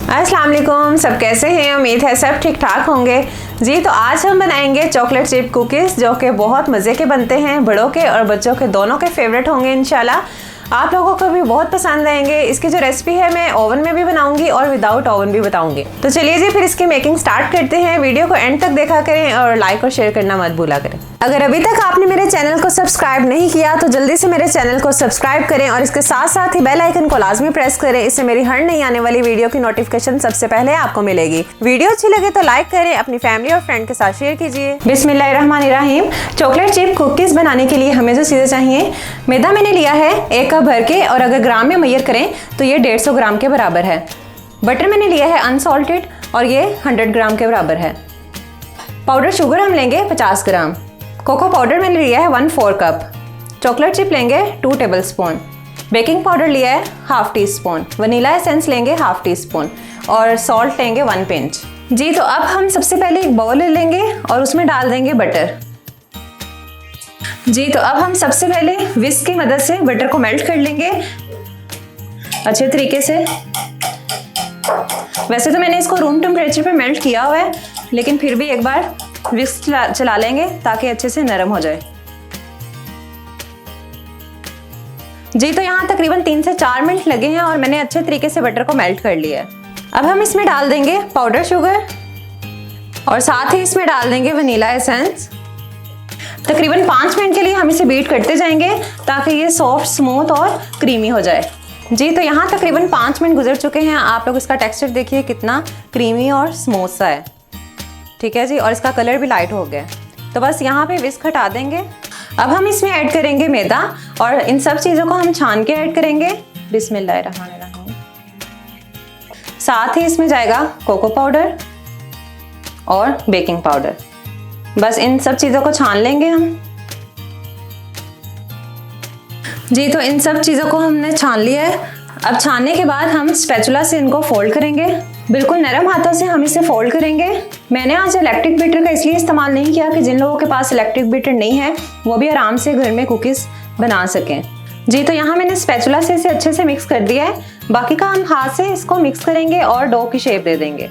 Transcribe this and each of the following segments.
अस्सलाम वालेकुम, सब कैसे हैं? उम्मीद है सब ठीक ठाक होंगे। जी तो आज हम बनाएंगे चॉकलेट चिप कुकीज़ जो कि बहुत मज़े के बनते हैं, बड़ों के और बच्चों के दोनों के फेवरेट होंगे इंशाल्लाह। आप लोगों को भी बहुत पसंद आएंगे। इसकी जो रेसिपी है मैं ओवन में भी बनाऊंगी और विदाउट ओवन भी बताऊंगी। तो चलिए जी फिर इसकी मेकिंग स्टार्ट करते हैं। वीडियो को एंड तक देखा करें और लाइक और शेयर करना मत भूला करें। अगर अभी तक आपने मेरे चैनल को सब्सक्राइब नहीं किया तो जल्दी से मेरे चैनल को सब्सक्राइब करें और इसके साथ साथ ही बेल आइकन को लाजमी प्रेस करें। इससे मेरी हर नई आने वाली वीडियो की नोटिफिकेशन सबसे पहले आपको मिलेगी। वीडियो अच्छी लगे तो लाइक करें, अपनी फैमिली और फ्रेंड के साथ शेयर कीजिए। बिस्मिल्लाहिर्रहमानिर्रहीम। चॉकलेट चिप कुकीज बनाने के लिए हमें जो चीज़ें चाहिए, मैदा मैंने लिया है 1 कप भर के और अगर ग्राम में मेजर करें तो ये 150 ग्राम के बराबर है। बटर मैंने लिया है अनसॉल्टेड और ये 100 ग्राम के बराबर है। पाउडर शुगर हम लेंगे 50 ग्राम। कोको पाउडर मैंने लिया है 1/4 कप। चॉकलेट चिप लेंगे 2 टेबलस्पून। बेकिंग पाउडर लिया है 1/2 टीस्पून। वनीला एसेंस लेंगे 1/2 टीस्पून और सॉल्ट लेंगे 1 पिंच। जी तो अब हम सबसे पहले एक बाउल ले लेंगे और उसमें डाल देंगे बटर। जी तो अब हम सबसे पहले विस्क की मदद से बटर को मेल्ट कर लेंगे अच्छे तरीके से। वैसे तो मैंने इसको रूम टेम्परेचर पे मेल्ट किया हुआ है, लेकिन फिर भी एक बार विस्क चला लेंगे ताकि अच्छे से नरम हो जाए। जी तो यहाँ तकरीबन 3 से 4 मिनट लगे हैं और मैंने अच्छे तरीके से बटर को मेल्ट कर लिया है। अब हम इसमें डाल देंगे पाउडर शुगर और साथ ही इसमें डाल देंगे वनीला एसेंस। तकरीबन 5 मिनट के लिए हम इसे बीट करते जाएंगे ताकि ये सॉफ्ट, स्मूथ और क्रीमी हो जाए। जी तो यहाँ तकरीबन 5 मिनट गुजर चुके हैं। आप लोग इसका टेक्सचर देखिए कितना क्रीमी और स्मूथ सा है। ठीक है जी, और इसका कलर भी लाइट हो गया। तो बस यहाँ पे विस्क हटा देंगे। अब हम इसमें ऐड करेंगे मैदा और इन सब चीज़ों को हम छान के ऐड करेंगे। बिस्मिल्लाहिर्रहमानिर्रहीम। साथ ही इसमें जाएगा कोको पाउडर और बेकिंग पाउडर। बस इन सब चीज़ों को छान लेंगे हम। जी तो इन सब चीज़ों को हमने छान लिया है। अब छानने के बाद हम स्पैचुला से इनको फोल्ड करेंगे। बिल्कुल नरम हाथों से हम इसे फोल्ड करेंगे। मैंने आज इलेक्ट्रिक बीटर का इसलिए इस्तेमाल नहीं किया कि जिन लोगों के पास इलेक्ट्रिक बीटर नहीं है वो भी आराम से घर में कुकीज़ बना सकें। जी तो यहाँ मैंने स्पैचुला से इसे अच्छे से मिक्स कर दिया है। बाकी का हम हाथ से इसको मिक्स करेंगे और डो की शेप दे देंगे,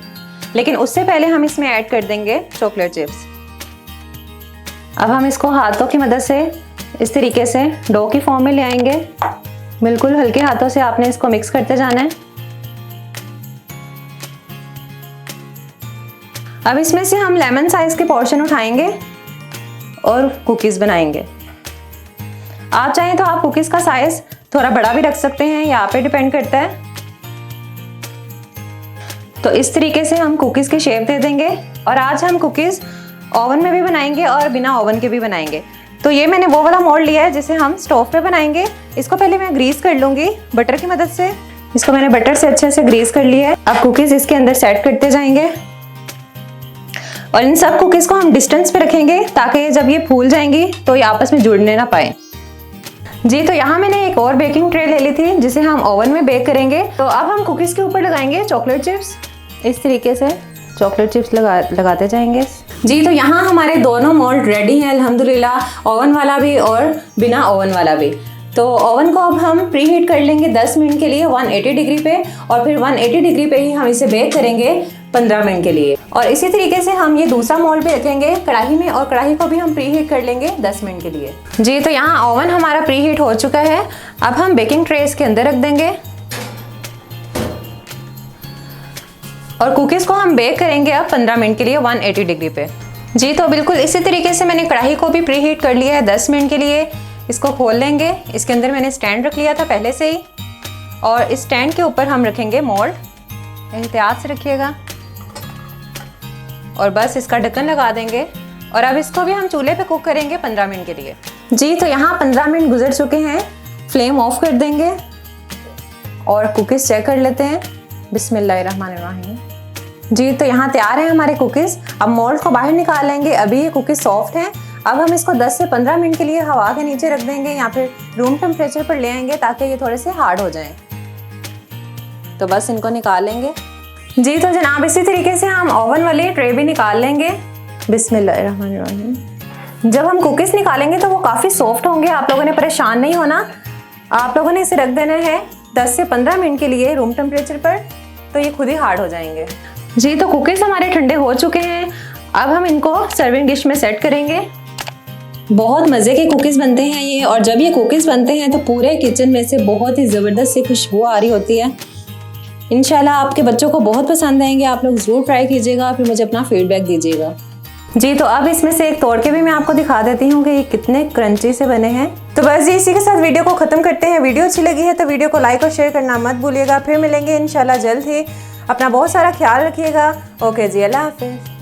लेकिन उससे पहले हम इसमें ऐड कर देंगे चॉकलेट चिप्स। अब हम इसको हाथों की मदद से इस तरीके से डो की फॉर्म में ले आएंगे। बिल्कुल हल्के हाथों से आपने इसको मिक्स करते जाना है। अब इसमें से हम लेमन साइज के पोर्शन उठाएंगे और कुकीज़ बनाएंगे। आप चाहें तो आप कुकीज़ का साइज थोड़ा बड़ा भी रख सकते हैं, यहाँ पे डिपेंड करता है। तो इस तरीके से हम कुकीज़ की शेप दे देंगे और आज हम कुकीज़ ओवन में भी बनाएंगे और बिना ओवन के भी बनाएंगे। तो ये मैंने वो वाला मोल्ड लिया है जिसे हम स्टोव पे बनाएंगे। इसको पहले मैं ग्रीस कर लूँगी बटर की मदद से। इसको मैंने बटर से अच्छे से ग्रीस कर लिया है। अब कुकीज़ इसके अंदर सेट करते जाएंगे और इन सब कुकीज़ को हम डिस्टेंस पे रखेंगे ताकि जब ये फूल जाएंगी तो ये आपस में जुड़ने ना पाए। जी तो यहाँ मैंने एक और बेकिंग ट्रे ले ली थी जिसे हम ओवन में बेक करेंगे। तो अब हम कुकीज़ के ऊपर लगाएंगे चॉकलेट चिप्स। इस तरीके से चॉकलेट चिप्स लगाते जाएंगे। जी तो यहाँ हमारे दोनों मोल्ड रेडी हैं अल्हम्दुलिल्लाह, ओवन वाला भी और बिना ओवन वाला भी। तो ओवन को अब हम प्री हीट कर लेंगे 10 मिनट के लिए 180 डिग्री पे और फिर 180 डिग्री पे ही हम इसे बेक करेंगे 15 मिनट के लिए। और इसी तरीके से हम ये दूसरा मोल्ड भी रखेंगे कढ़ाई में और कढ़ाई को भी हम प्री हीट कर लेंगे 10 मिनट के लिए। जी तो यहाँ ओवन हमारा प्री हीट हो चुका है। अब हम बेकिंग ट्रे इसके अंदर रख देंगे और कुकीज़ को हम बेक करेंगे अब 15 मिनट के लिए 180 डिग्री पे। जी तो बिल्कुल इसी तरीके से मैंने कढ़ाई को भी प्री हीट कर लिया है 10 मिनट के लिए। इसको खोल लेंगे। इसके अंदर मैंने स्टैंड रख लिया था पहले से ही और इस स्टैंड के ऊपर हम रखेंगे मोल्ड। एहतियात से रखिएगा और बस इसका ढक्कन लगा देंगे और अब इसको भी हम चूल्हे पे कुक करेंगे 15 मिनट के लिए। जी तो यहाँ 15 मिनट गुजर चुके हैं। फ्लेम ऑफ कर देंगे और कुकीज़ चेक कर लेते हैं। बिस्मिल्लाहिर्रहमानिर्रहीम। जी तो यहाँ तैयार है हमारे कुकीज़। अब मोल्ड को बाहर निकाल लेंगे। अभी ये कुकीज़ सॉफ्ट हैं। अब हम इसको 10 से 15 मिनट के लिए हवा के नीचे रख देंगे या फिर रूम टेम्परेचर पर ले आएंगे ताकि ये थोड़े से हार्ड हो जाएं। तो बस इनको निकाल लेंगे। जी तो जनाब इसी तरीके से हम ओवन वाली ट्रे भी निकाल लेंगे। बिस्मिल्लाहिर्रहमानिर्रहीम। जब हम कुकीज़ निकालेंगे तो वो काफ़ी सॉफ्ट होंगे। आप लोगों ने परेशान नहीं होना। आप लोगों ने इसे रख देना है 10 से 15 मिनट के लिए रूम टेम्परेचर पर तो ये खुद ही हार्ड हो जाएंगे। जी तो कुकीज़ हमारे ठंडे हो चुके हैं, अब हम इनको सर्विंग डिश में सेट करेंगे। बहुत मज़े के कुकीज़ बनते हैं ये, और जब ये कुकीज़ बनते हैं तो पूरे किचन में से बहुत ही ज़बरदस्त सी खुशबू आ रही होती है। इंशाल्लाह आपके बच्चों को बहुत पसंद आएंगे। आप लोग ज़रूर ट्राई कीजिएगा, फिर मुझे अपना फीडबैक दीजिएगा। जी तो अब इसमें से एक तोड़ के भी मैं आपको दिखा देती हूँ कि ये कितने क्रंची से बने हैं। तो बस जी इसी के साथ वीडियो को ख़त्म करते हैं। वीडियो अच्छी लगी है तो वीडियो को लाइक और शेयर करना मत भूलिएगा। फिर मिलेंगे इंशाल्लाह जल्द ही। अपना बहुत सारा ख्याल रखिएगा। ओके जी, अल्लाह हाफिज़।